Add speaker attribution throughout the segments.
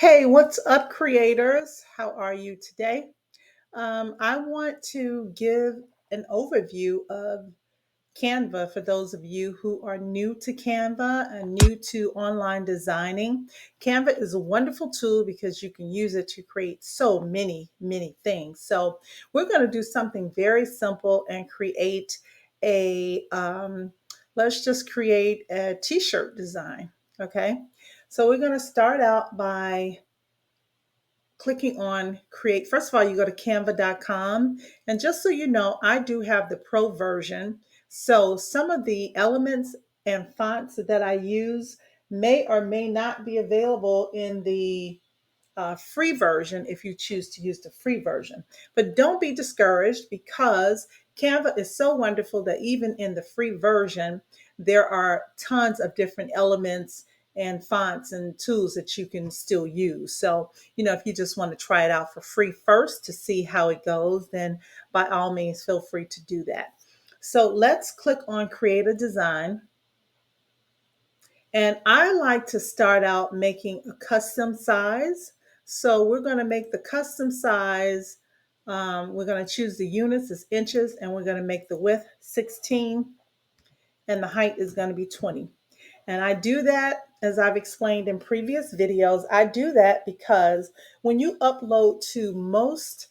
Speaker 1: Hey, what's up, creators? How are you today? I want to give an overview of Canva for those of you who are new to Canva and new to online designing. Canva is a wonderful tool because you can use it to create so many things. So, we're going to do something very simple and create let's just create a t shirt design. Okay. So, we're going to start out by clicking on create. First of all, you go to canva.com. And just so you know, I do have the pro version. So some of the elements and fonts that I use may or may not be available in the free version if you choose to use the free version. But don't be discouraged because Canva is so wonderful that even in the free version, there are tons of different elements and fonts and tools that you can still use. So, if you just want to try it out for free first to see how it goes, then by all means, feel free to do that. So let's click on create a design. And I like to start out making a custom size. So we're going to make the custom size. We're going to choose the units as inches, and we're going to make the width 16, and the height is going to be 20. And I do that, as I've explained in previous videos, I do that because when you upload to most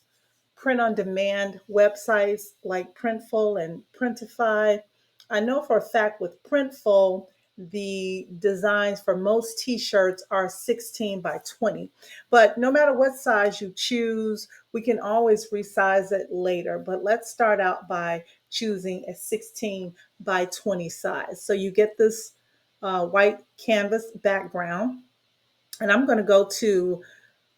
Speaker 1: print on demand websites like Printful and Printify. I know for a fact with Printful, the designs for most t-shirts are 16 by 20. But no matter what size you choose, we can always resize it later. But let's start out by choosing a 16 by 20 size. So you get this white canvas background. And I'm going to go to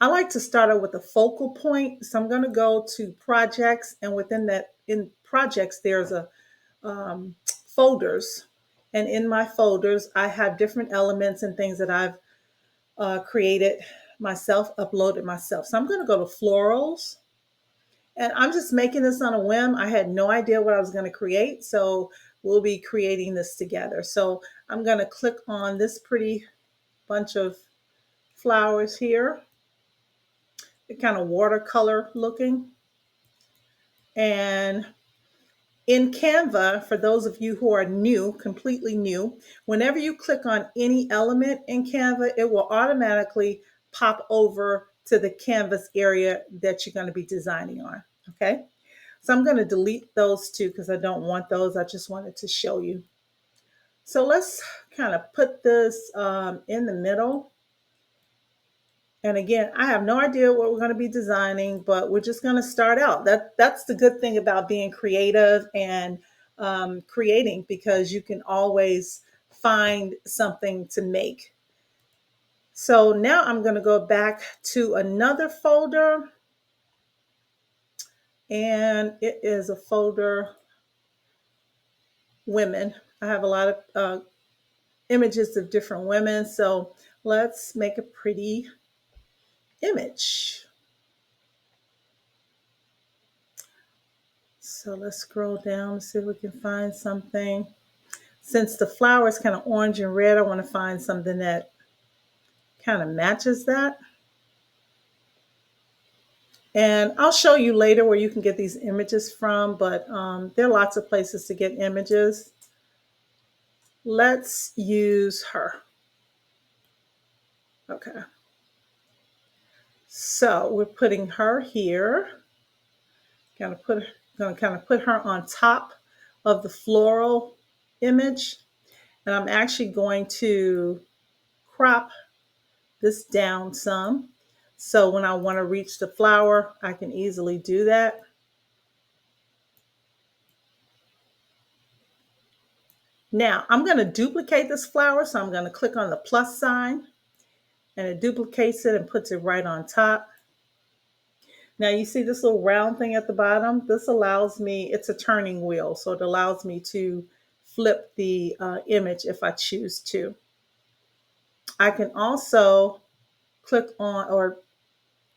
Speaker 1: I like to start out with a focal point. So I'm going to go to projects, and within that, in projects, there's a folders. And in my folders, I have different elements and things that I've created myself, uploaded myself. So I'm going to go to florals, and I'm just making this on a whim. I had no idea what I was going to create. So we'll be creating this together. So I'm going to click on this pretty bunch of flowers here, kind of watercolor looking. And in Canva, for those of you who are new, completely new, whenever you click on any element in Canva, it will automatically pop over to the canvas area that you're going to be designing on. Okay. So I'm going to delete those two because I don't want those. I just wanted to show you. So let's kind of put this in the middle. And again, I have no idea what we're going to be designing, but we're just going to start out. That's the good thing about being creative and creating, because you can always find something to make. So now I'm going to go back to another folder, and it is a folder women. I have a lot of images of different women. So let's make a pretty image. So let's scroll down and see if we can find something. Since the flower is kind of orange and red, I want to find something that kind of matches that. And I'll show you later where you can get these images from, but there are lots of places to get images. Let's use her. Okay. So we're putting her here. Gonna kind of put her on top of the floral image. And I'm actually going to crop this down some. So when I want to reach the flower, I can easily do that. Now I'm going to duplicate this flower. So I'm going to click on the plus sign, and it duplicates it and puts it right on top. Now you see this little round thing at the bottom. This allows me, it's a turning wheel. So it allows me to flip the image if I choose to. I can also click on or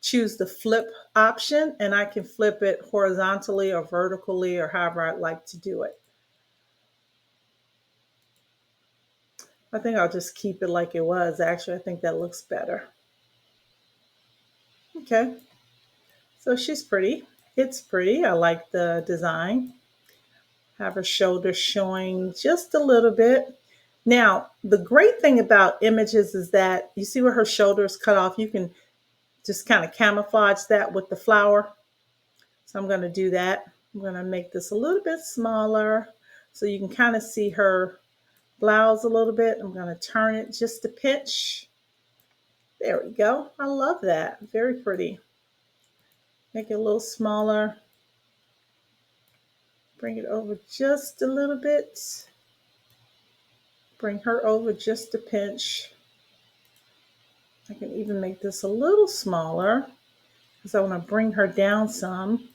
Speaker 1: choose the flip option, and I can flip it horizontally or vertically or however I'd like to do it. I think I'll just keep it like it was. Actually, I think that looks better. Okay, so she's pretty. It's pretty. I like the design. Have her shoulders showing just a little bit. Now, the great thing about images is that you see where her shoulders cut off. You can just kind of camouflage that with the flower. So I'm going to do that. I'm going to make this a little bit smaller so you can kind of see her blouse a little bit. I'm going to turn it just a pinch. There we go. I love that. Very pretty. Make it a little smaller. Bring it over just a little bit. Bring her over just a pinch. I can even make this a little smaller because I want to bring her down some.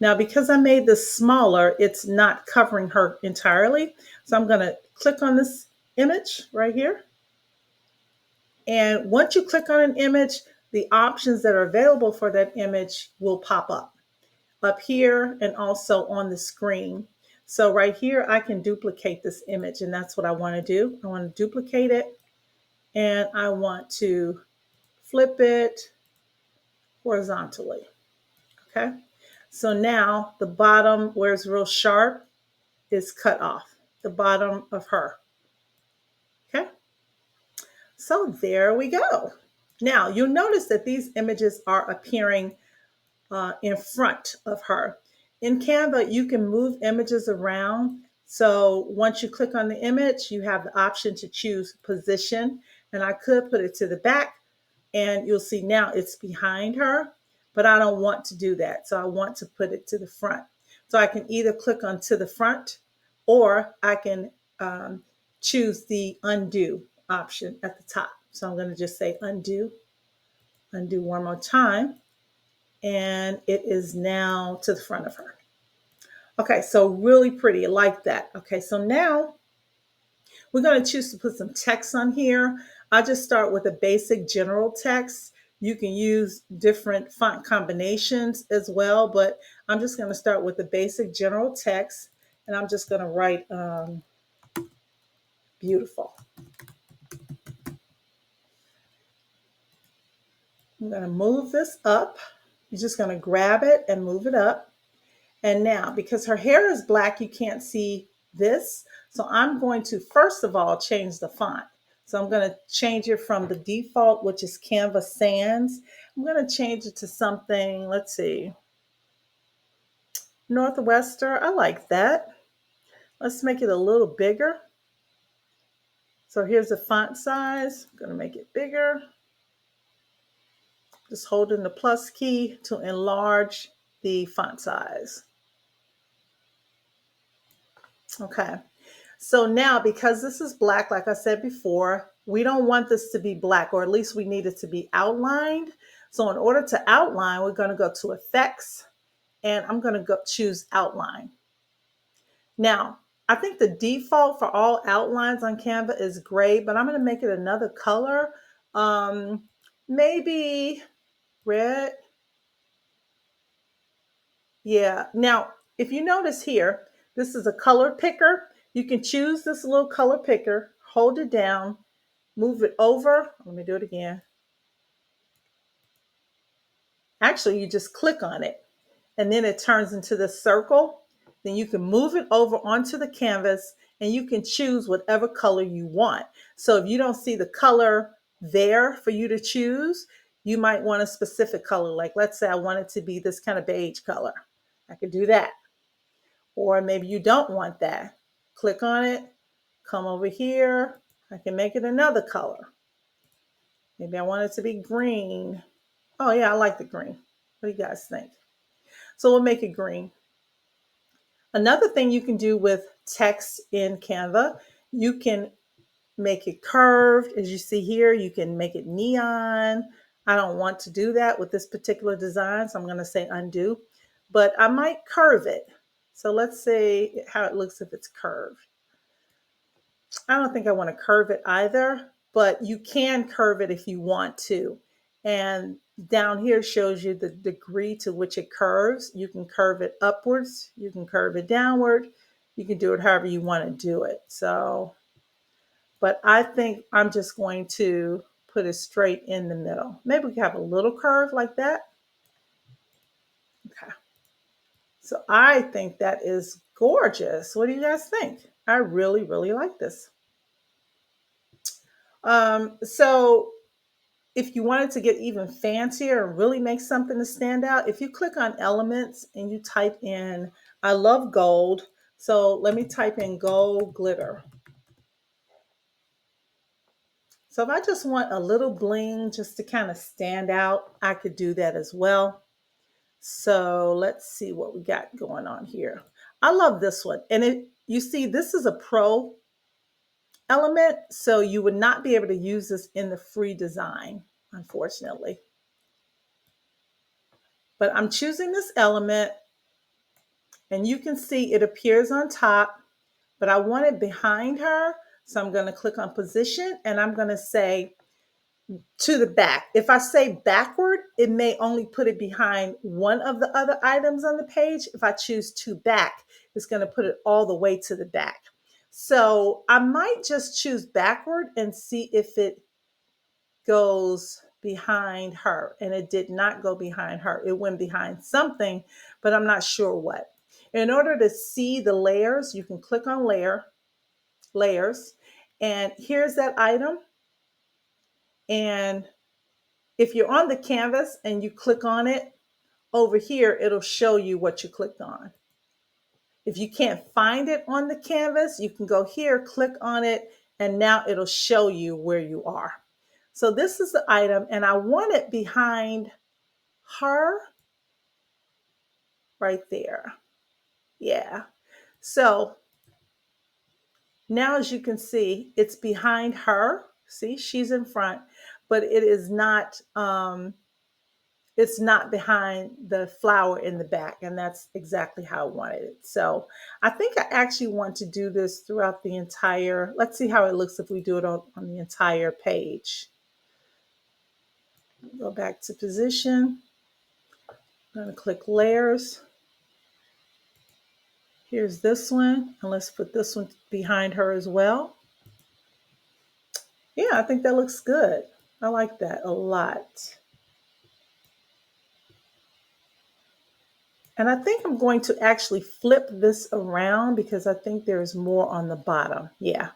Speaker 1: Now, because I made this smaller, it's not covering her entirely. So I'm going to click on this image right here. And once you click on an image, the options that are available for that image will pop up here and also on the screen. So right here, I can duplicate this image, and that's what I want to do. I want to duplicate it, and I want to flip it horizontally. Okay. So now the bottom where it's real sharp is cut off, the bottom of her. Okay. So there we go. Now you'll notice that these images are appearing in front of her. In Canva, you can move images around. So once you click on the image, you have the option to choose position. And I could put it to the back, and you'll see now it's behind her, but I don't want to do that. So I want to put it to the front. So I can either click on to the front, or I can choose the undo option at the top. So I'm going to just say undo, undo one more time. And it is now to the front of her. Okay, so really pretty, I like that. Okay, so now we're going to choose to put some text on here. I just start with a basic general text. You can use different font combinations as well, but I'm just going to start with the basic general text, and I'm just going to write beautiful. I'm going to move this up. You're just going to grab it and move it up. And now, because her hair is black, you can't see this. So I'm going to, first of all, change the font. So I'm going to change it from the default, which is Canva Sans. I'm going to change it to something, let's see, Northwester. I like that. Let's make it a little bigger. So here's the font size. I'm going to make it bigger. Just holding the plus key to enlarge the font size. Okay. So now, because this is black, like I said before, we don't want this to be black, or at least we need it to be outlined. So in order to outline, we're going to go to Effects, and I'm going to go choose Outline. Now, I think the default for all outlines on Canva is gray, but I'm going to make it another color. Maybe red. Yeah. Now, if you notice here, this is a color picker. You can choose this little color picker, hold it down, move it over. Let me do it again. Actually, you just click on it, and then it turns into this circle. Then you can move it over onto the canvas, and you can choose whatever color you want. So if you don't see the color there for you to choose, you might want a specific color. Like, let's say I want it to be this kind of beige color. I could do that. Or maybe you don't want that. Click on it, come over here. I can make it another color. Maybe I want it to be green. Oh yeah, I like the green. What do you guys think? So we'll make it green. Another thing you can do with text in Canva, you can make it curved. As you see here, you can make it neon. I don't want to do that with this particular design, so I'm going to say undo, but I might curve it. So let's see how it looks if it's curved. I don't think I want to curve it either, but you can curve it if you want to. And down here shows you the degree to which it curves. You can curve it upwards, you can curve it downward, you can do it however you want to do it. So, but I think I'm just going to put it straight in the middle. Maybe we can have a little curve like that. Okay. So I think that is gorgeous. What do you guys think? I really, really like this. So if you wanted to get even fancier and really make something to stand out, if you click on elements and you type in, I love gold. So let me type in gold glitter. So if I just want a little bling just to kind of stand out, I could do that as well. So let's see what we got going on here. I love this one. And you see, this is a pro element, so you would not be able to use this in the free design, unfortunately. But I'm choosing this element, and you can see it appears on top, but I want it behind her. So I'm going to click on position, and I'm going to say to the back. If I say backward, it may only put it behind one of the other items on the page. If I choose to back, it's going to put it all the way to the back. So I might just choose backward and see if it goes behind her. And it did not go behind her. It went behind something, but I'm not sure what. In order to see the layers, you can click on layers, and here's that item. And if you're on the canvas and you click on it, over here, it'll show you what you clicked on. If you can't find it on the canvas, you can go here, click on it, and now it'll show you where you are. So this is the item, and I want it behind her right there. Yeah. So now, as you can see, it's behind her. See, she's in front, but it is not, it's not behind the flower in the back, and that's exactly how I wanted it. So I think I actually want to do this throughout the entire, let's see how it looks if we do it on the entire page. Go back to position. I'm going to click layers. Here's this one, and let's put this one behind her as well. Yeah, I think that looks good. I like that a lot. And I think I'm going to actually flip this around because I think there's more on the bottom. Yeah.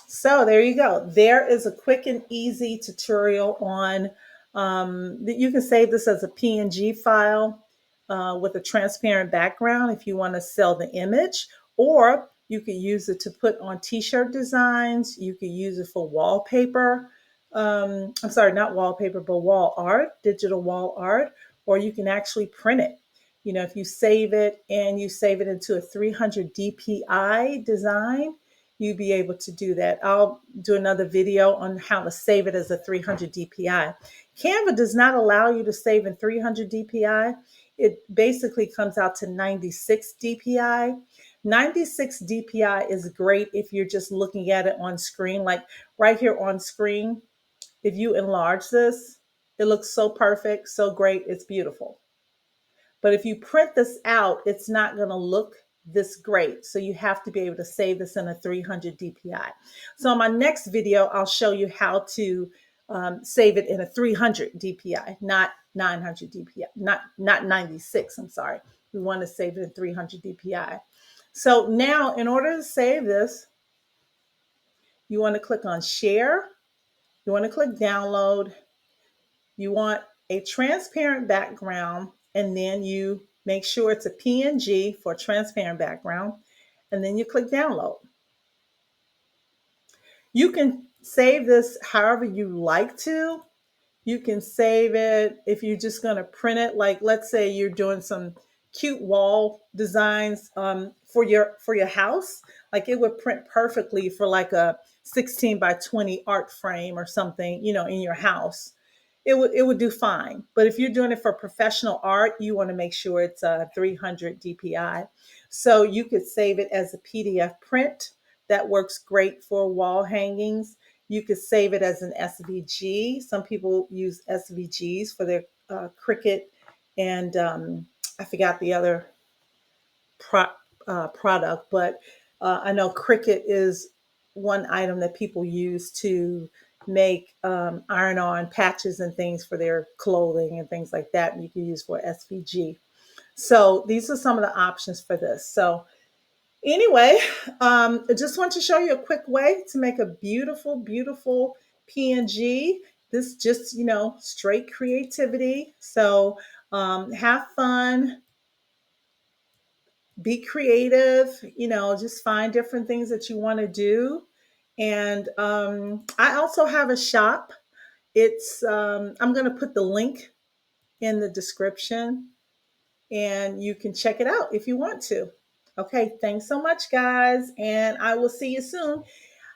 Speaker 1: So there you go. There is a quick and easy tutorial on that you can save this as a PNG file with a transparent background if you want to sell the image, or you could use it to put on t-shirt designs. You could use it for wallpaper. I'm sorry, not wallpaper, but wall art, digital wall art, or you can actually print it. You know, if you save it and you save it into a 300 DPI design, you'd be able to do that. I'll do another video on how to save it as a 300 DPI. Canva does not allow you to save in 300 DPI. It basically comes out to 96 DPI. 96 DPI is great if you're just looking at it on screen, like right here on screen. If you enlarge this, it looks so perfect, so great, it's beautiful. But if you print this out, it's not going to look this great. So you have to be able to save this in a 300 DPI. So in my next video, I'll show you how to save it in a 300 DPI, not 900 DPI, not 96, I'm sorry. We want to save it in 300 DPI. So now in order to save this, you want to click on share. You want to click download. You want a transparent background, and then you make sure it's a PNG for transparent background, and then you click download. You can save this however you like to. You can save it if you're just going to print it. Like, let's say you're doing some cute wall designs for your house. Like, it would print perfectly for like a 16 by 20 art frame or something, you know, in your house. It would do fine. But if you're doing it for professional art, you want to make sure it's 300 DPI. So you could save it as a PDF print. That works great for wall hangings. You could save it as an SVG. Some people use SVGs for their Cricut, and I forgot the other product, but I know Cricut is one item that people use to make iron-on patches and things for their clothing and things like that. You can use for SVG. So these are some of the options for this. So anyway, I just want to show you a quick way to make a beautiful, beautiful PNG. This just, straight creativity. So have fun, be creative, just find different things that you want to do. And I also have a shop. I'm going to put the link in the description and you can check it out if you want to. Okay, thanks so much, guys, and I will see you soon.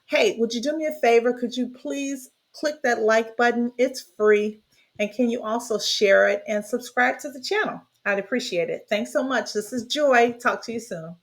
Speaker 1: Hey, would you do me a favor? Could you please click that like button? It's free. And can you also share it and subscribe to the channel? I'd appreciate it. Thanks so much. This is Joy. Talk to you soon.